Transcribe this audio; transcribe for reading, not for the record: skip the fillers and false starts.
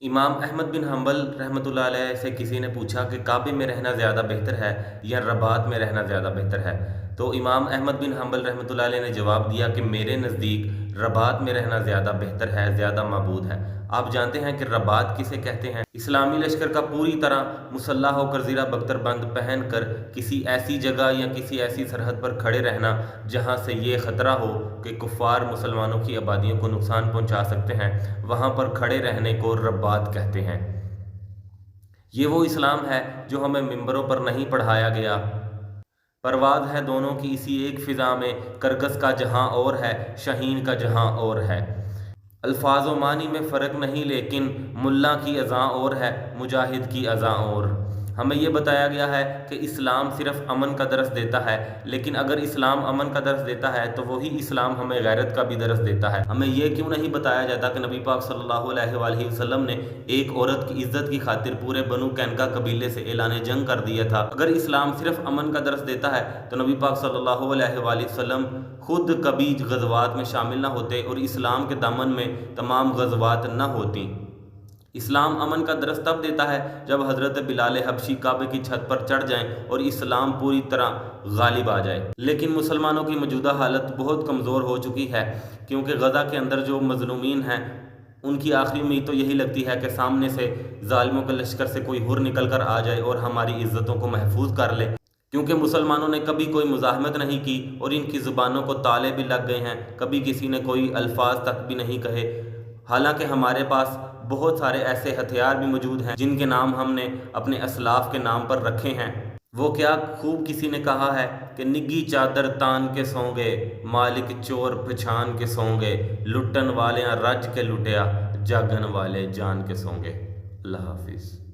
امام احمد بن حنبل رحمۃ اللہ علیہ سے کسی نے پوچھا کہ کعبے میں رہنا زیادہ بہتر ہے یا رباط میں رہنا زیادہ بہتر ہے، تو امام احمد بن حنبل رحمۃ اللہ علیہ نے جواب دیا کہ میرے نزدیک رباط میں رہنا زیادہ بہتر ہے، زیادہ معبود ہے۔ آپ جانتے ہیں کہ رباط کسے کہتے ہیں؟ اسلامی لشکر کا پوری طرح مسلح ہو کر زیرہ بختر بند پہن کر کسی ایسی جگہ یا کسی ایسی سرحد پر کھڑے رہنا جہاں سے یہ خطرہ ہو کہ کفار مسلمانوں کی آبادیوں کو نقصان پہنچا سکتے ہیں، وہاں پر کھڑے رہنے کو رباط کہتے ہیں۔ یہ وہ اسلام ہے جو ہمیں ممبروں پر نہیں پڑھایا گیا۔ پرواز ہے دونوں کی اسی ایک فضا میں، کرگس کا جہاں اور ہے، شاہین کا جہاں اور ہے۔ الفاظ و معنی میں فرق نہیں، لیکن ملا کی اذاں اور ہے، مجاہد کی اذاں اور۔ ہمیں یہ بتایا گیا ہے کہ اسلام صرف امن کا درس دیتا ہے، لیکن اگر اسلام امن کا درس دیتا ہے تو وہی اسلام ہمیں غیرت کا بھی درس دیتا ہے۔ ہمیں یہ کیوں نہیں بتایا جاتا کہ نبی پاک صلی اللہ علیہ وآلہ وسلم نے ایک عورت کی عزت کی خاطر پورے بنو قینقاع قبیلے سے اعلان جنگ کر دیا تھا؟ اگر اسلام صرف امن کا درس دیتا ہے تو نبی پاک صلی اللہ علیہ وآلہ وسلم خود کبھی غزوات میں شامل نہ ہوتے اور اسلام کے دامن میں تمام غزوات نہ ہوتی۔ اسلام امن کا درس تب دیتا ہے جب حضرت بلال حبشی کعبے کی چھت پر چڑھ جائیں اور اسلام پوری طرح غالب آ جائے۔ لیکن مسلمانوں کی موجودہ حالت بہت کمزور ہو چکی ہے، کیونکہ غزہ کے اندر جو مظلومین ہیں ان کی آخری امید تو یہی لگتی ہے کہ سامنے سے ظالموں کے لشکر سے کوئی حر نکل کر آ جائے اور ہماری عزتوں کو محفوظ کر لے، کیونکہ مسلمانوں نے کبھی کوئی مزاحمت نہیں کی اور ان کی زبانوں کو تالے بھی لگ گئے ہیں، کبھی کسی نے کوئی الفاظ تک بھی نہیں کہے۔ حالانکہ ہمارے پاس بہت سارے ایسے ہتھیار بھی موجود ہیں جن کے نام ہم نے اپنے اسلاف کے نام پر رکھے ہیں۔ وہ کیا خوب کسی نے کہا ہے کہ نگی چادر تان کے سوں گے، مالک چور پچھان کے سوں گے، لٹن والیاں رج کے لٹیا، جاگن والے جان کے سوں گے۔ اللہ حافظ۔